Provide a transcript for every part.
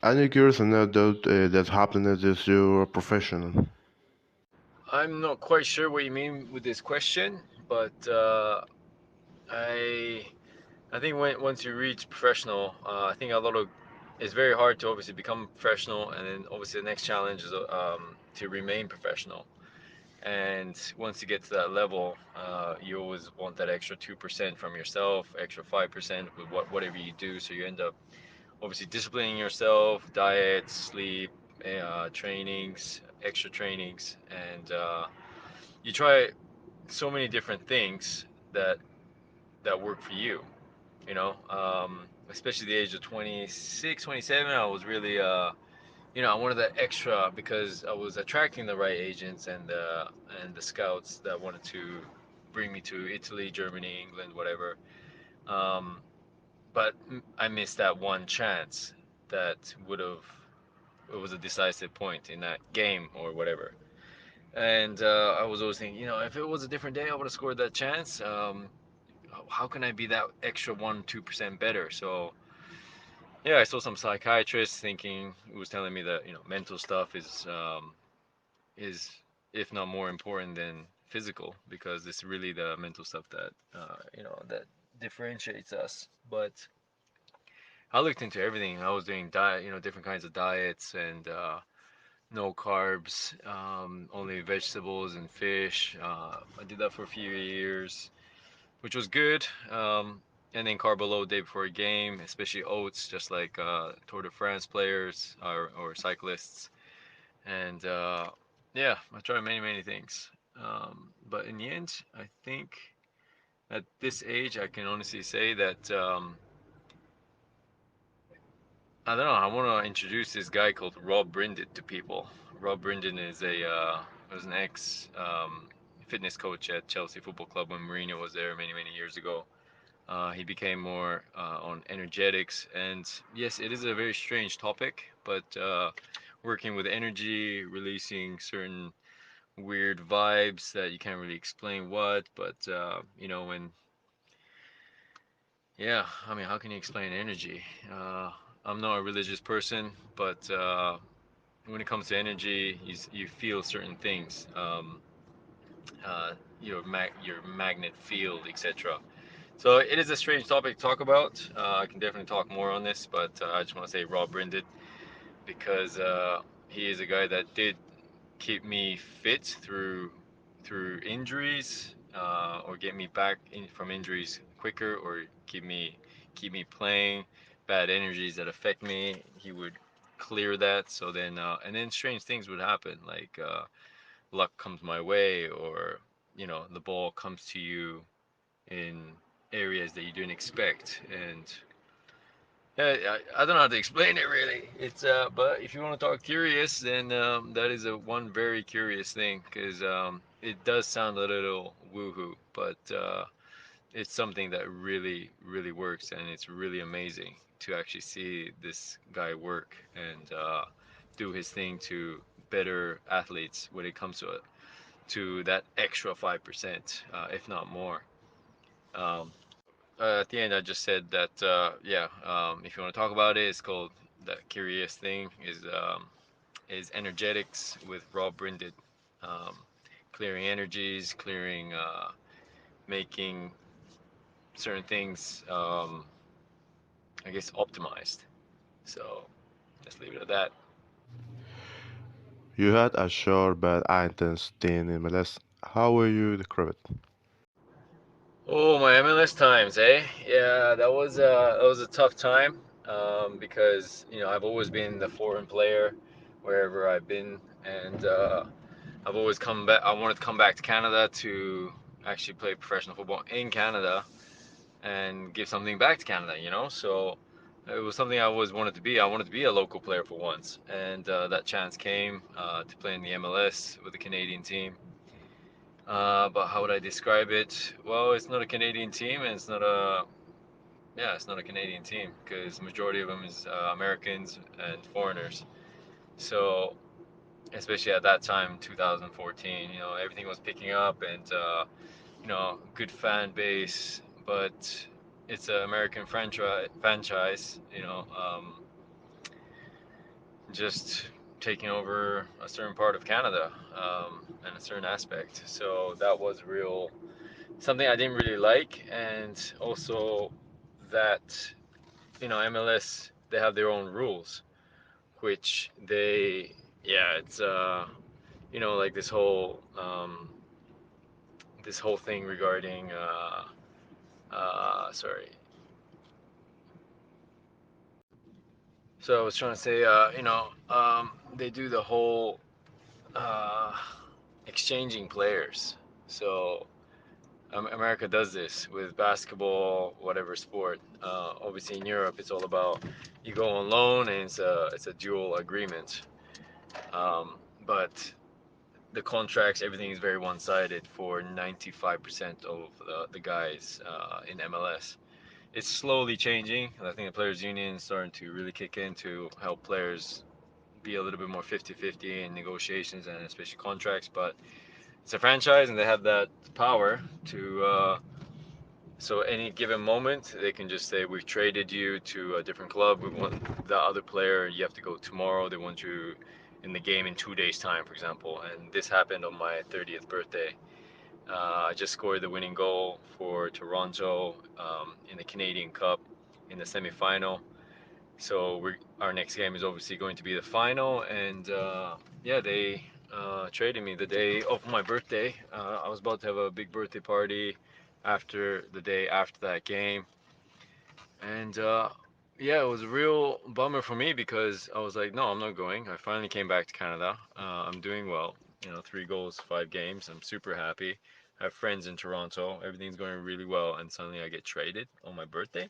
Any curious anecdote that happened as your professional? I'm not quite sure what you mean with this question, but I I think once you reach professional, I think a lot of it's very hard to obviously become professional, and then obviously the next challenge is to remain professional. And once you get to that level, you always want that extra 2% from yourself, extra 5% with whatever you do. So you end up obviously disciplining yourself, diet, sleep, trainings, extra trainings, and you try so many different things that work for you. You know, especially the age of 26, 27, I was really I wanted that extra because I was attracting the right agents and the scouts that wanted to bring me to Italy, Germany, England, whatever. Um, but I missed that one chance that would have it was a decisive point in that game or whatever. And I was always thinking, if it was a different day, I would have scored that chance. How can I be that extra 1, 2% better? So yeah, I saw some psychiatrists thinking it was telling me that mental stuff is if not more important than physical because it's really the mental stuff that that differentiates us. But I looked into everything. I was doing diet, different kinds of diets and no carbs, only vegetables and fish. I did that for a few years, which was good. And then carb load day before a game, especially oats, just like Tour de France players or cyclists. And yeah, I tried many, many things. But in the end, I think at this age, I can honestly say that I don't know. I want to introduce this guy called Rob Brinded to people. Rob Brinded is was an ex fitness coach at Chelsea Football Club when Mourinho was there many, many years ago. He became more on energetics, and yes, it is a very strange topic, but working with energy, releasing certain weird vibes that you can't really explain what, but when yeah, I mean, how can you explain energy? I'm not a religious person, but when it comes to energy, you feel certain things, uh, your magnet field, etc. So it is a strange topic to talk about. I can definitely talk more on this, but I just want to say Rob Brinded because he is a guy that did keep me fit through injuries, or get me back from injuries quicker, or keep me playing bad energies that affect me. He would clear that, so then and then strange things would happen, like luck comes my way, or the ball comes to you in areas that you didn't expect. And I don't know how to explain it really. It's but if you want to talk curious, then that is a one very curious thing because it does sound a little woohoo, but it's something that really, really works, and it's really amazing to actually see this guy work and do his thing to better athletes when it comes to it, to that extra 5%, if not more. Um, at the end, I just said that yeah, if you want to talk about it, it's called that curious thing is energetics with Rob Brinded, um, clearing energies, clearing, making certain things, I guess, optimized. So just leave it at that. You had a short but intense stint in MLS. How will you describe it? Oh, my MLS times, eh? Yeah, that was a tough time because I've always been the foreign player wherever I've been, and I've always come back. I wanted to come back to Canada to actually play professional football in Canada and give something back to Canada, So it was something I always wanted to be. I wanted to be a local player for once, and that chance came to play in the MLS with the Canadian team. But how would I describe it? Well, it's not a Canadian team, and it's not a Canadian team because majority of them is Americans and foreigners. So especially at that time, 2014, everything was picking up, and good fan base, but it's an American franchise. just taking over a certain part of Canada, and a certain aspect. So that was real something I didn't really like, and also that MLS, they have their own rules, which it's like this whole thing regarding sorry. So I was trying to say, they do the whole uh, exchanging players. So America does this with basketball, whatever sport. Obviously, in Europe, it's all about you go on loan, and it's a dual agreement. But the contracts, everything is very one-sided for 95% of the guys in MLS. It's slowly changing. I think the players' union is starting to really kick in to help players be a little bit more 50-50 in negotiations and especially contracts. But it's a franchise, and they have that power to. So any given moment, they can just say, we've traded you to a different club. We want the other player. You have to go tomorrow. They want you in the game in 2 days' time, for example. And this happened on my 30th birthday. I just scored the winning goal for Toronto in the Canadian Cup in the semifinal. So our next game is obviously going to be the final. And yeah, they traded me the day of my birthday. I was about to have a big birthday party after the day after that game. And yeah, it was a real bummer for me because I was like, no, I'm not going. I finally came back to Canada. I'm doing well. 3 goals, 5 games. I'm super happy. I have friends in Toronto. Everything's going really well. And suddenly I get traded on my birthday.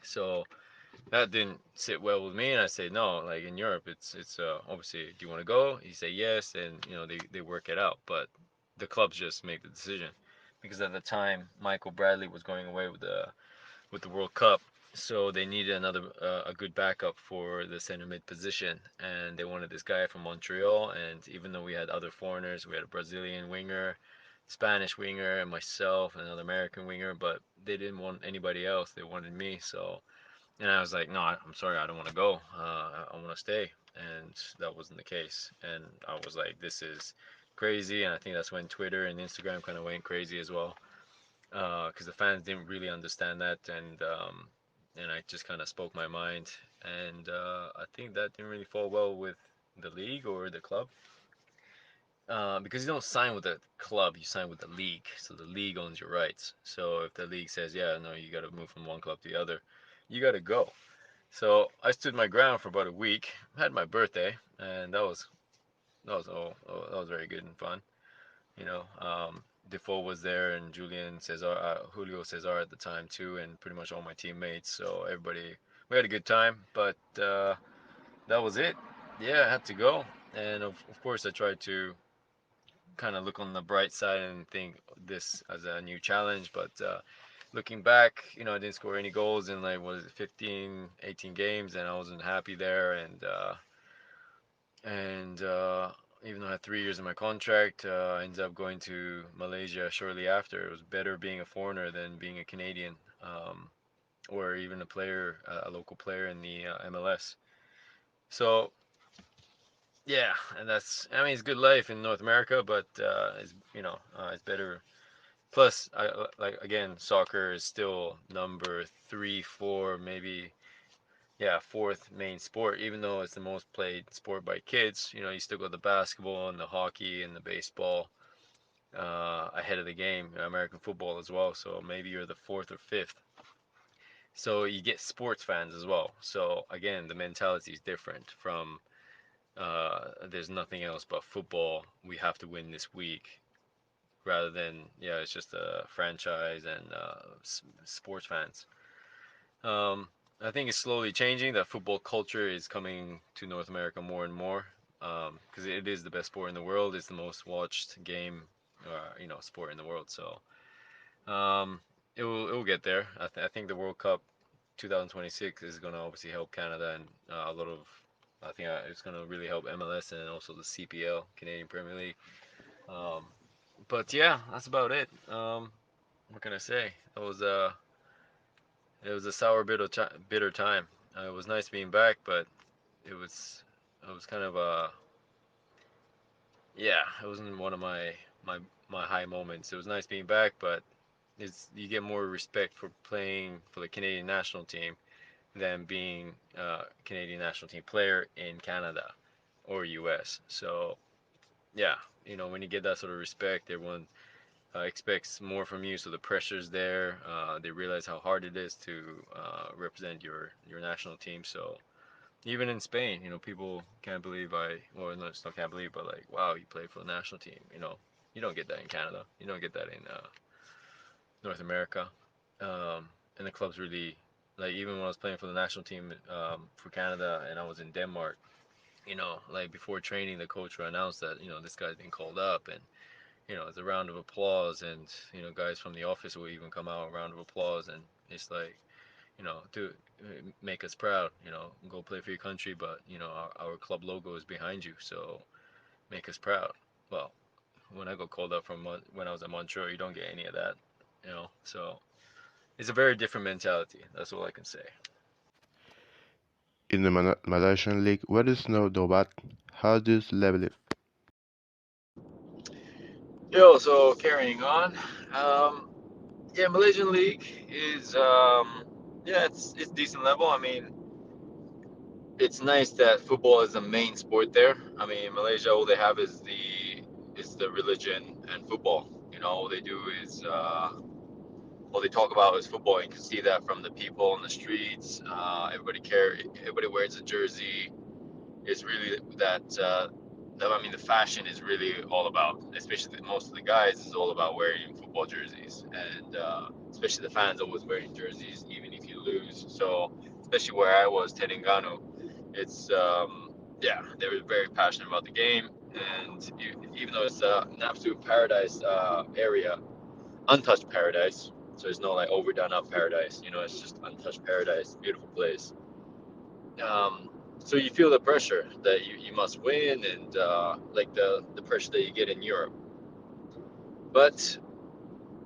So that didn't sit well with me. And I say, no, like in Europe, it's obviously, do you want to go? You say yes. And, they work it out. But the clubs just make the decision. Because at the time, Michael Bradley was going away with the World Cup, so they needed another a good backup for the center mid position, and they wanted this guy from Montreal. And even though we had other foreigners, we had a Brazilian winger, Spanish winger, and myself, and another American winger, but they didn't want anybody else. They wanted me. So, and I was like, no, I'm sorry, I don't want to go. I want to stay, and that wasn't the case. And I was like, this is crazy. And I think that's when Twitter and Instagram kind of went crazy as well, because the fans didn't really understand that, and I just kind of spoke my mind, and I think that didn't really fall well with the league or the club, because you don't sign with the club, you sign with the league, so the league owns your rights. So if the league says, yeah, no, you got to move from one club to the other, you got to go. So I stood my ground for about a week, had my birthday, and that was very good and fun. You know, Defoe was there, and Julio Cesar at the time too, and pretty much all my teammates. So everybody, we had a good time. But that was it. Yeah, I had to go, and of course I tried to kind of look on the bright side and think this as a new challenge. But looking back, I didn't score any goals in, like, what is it, 15, 18 games, and I wasn't happy there. And even though I had 3 years in my contract, I ended up going to Malaysia shortly after. It was better being a foreigner than being a Canadian, or even a local player in the MLS. So yeah, and I mean, it's good life in North America, but it's better. Plus, like, again, soccer is still number 3, 4, maybe, yeah, fourth main sport, even though it's the most played sport by kids. You still got the basketball and the hockey and the baseball ahead of the game, American football as well. So maybe you're the fourth or fifth. So you get sports fans as well. So again, the mentality is different from there's nothing else but football. We have to win this week, rather than, yeah, it's just a franchise and sports fans. Um, I think it's slowly changing. That football culture is coming to North America more and more, because it is the best sport in the world. It's the most watched game, sport in the world. So um, it will get there. I think the World Cup 2026 is going to obviously help Canada, and a lot of. I think it's going to really help MLS and also the CPL, Canadian Premier League. Um, but yeah, that's about it. What can I say? It was a sour bitter time. It was nice being back, but it was it was kind of a yeah, it wasn't one of my my high moments. It was nice being back, but it's you get more respect for playing for the Canadian national team than being a Canadian national team player in Canada or US. So yeah, when you get that sort of respect, everyone expects more from you. So the pressure's there. They realize how hard it is to represent your national team. So even in Spain, people can't believe well, no, it's not can't believe, but like, wow, you play for the national team. You don't get that in Canada. You don't get that in North America. And the club's really, like, even when I was playing for the national team for Canada and I was in Denmark, like before training, the coach will announce that, this guy's been called up, and, it's a round of applause, and, guys from the office will even come out, a round of applause, and it's like, to make us proud, go play for your country, but, our club logo is behind you, so make us proud. Well, when I got called up from when I was at Montreal, you don't get any of that, so it's a very different mentality. That's all I can say. In the Malaysian league, what is no Dobat? How do you level it? Yo, so carrying on. Um, yeah, Malaysian League is yeah, it's decent level. I mean, it's nice that football is the main sport there. I mean, in Malaysia, all they have is the religion and football. All they do is all they talk about is football. You can see that from the people on the streets. Everybody wears a jersey. Is really I mean, the fashion is really all about, especially most of the guys, is all about wearing football jerseys, and especially the fans always wearing jerseys, even if you lose. So, especially where I was, Terengganu, it's yeah, they were very passionate about the game, and even though it's an absolute paradise area, untouched paradise. So it's no like overdone up paradise. It's just untouched paradise, beautiful place. um, so you feel the pressure that you must win, and like the pressure that you get in Europe. But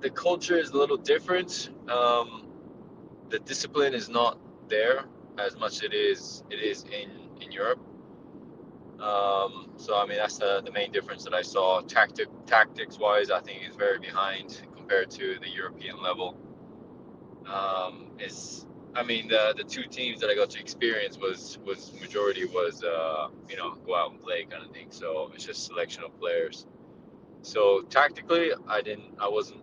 the culture is a little different. The discipline is not there as much it is in Europe. So I mean that's the main difference that I saw. Tactics wise, I think is very behind compared to the European level. Is I mean the two teams that I got to experience was majority was go out and play kind of thing. So it's just selection of players. So tactically, I wasn't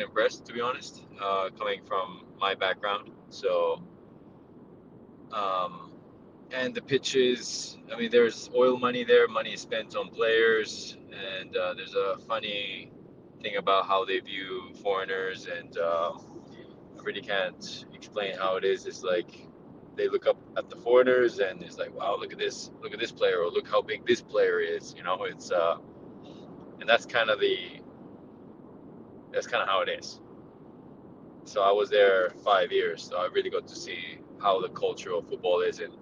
impressed, to be honest, coming from my background. So um, and the pitches, I mean, there's oil money there. Money is spent on players, and there's a funny thing about how they view foreigners, and I really can't explain how it is. It's like they look up at the foreigners and it's like, wow, look at this player, or look how big this player is. It's and that's kind of how it is. So I was there 5 years, so I really got to see how the culture of football is, and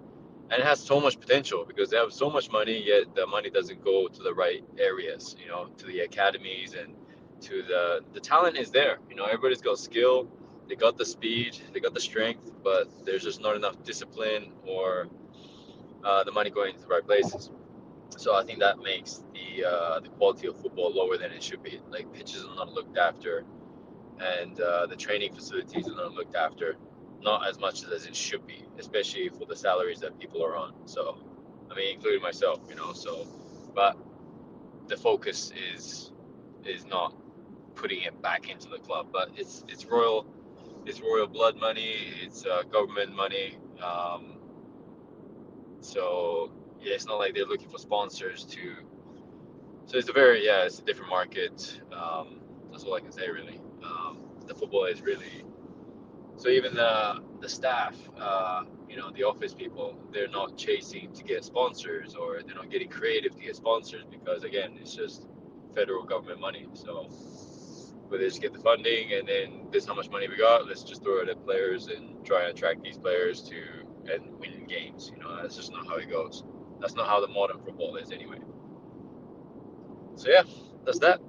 it has so much potential because they have so much money, yet the money doesn't go to the right areas. To the academies, and to the talent is there. Everybody's got skill, they got the speed, they got the strength, but there's just not enough discipline or the money going to the right places. So I think that makes the quality of football lower than it should be. Like pitches are not looked after, and the training facilities are not looked after, not as much as it should be, especially for the salaries that people are on. So, I mean, including myself, So, but the focus is not putting it back into the club, but it's royal blood money, it's government money. So yeah, it's not like they're looking for sponsors to. So it's a different market. That's all I can say really. The football is really. So even the staff, the office people, they're not chasing to get sponsors, or they're not getting creative to get sponsors, because again, it's just federal government money. So we just get the funding, and then this is how much money we got. Let's just throw it at players and try and attract these players to and win games. That's just not how it goes. That's not how the modern football is anyway. So yeah, that's that.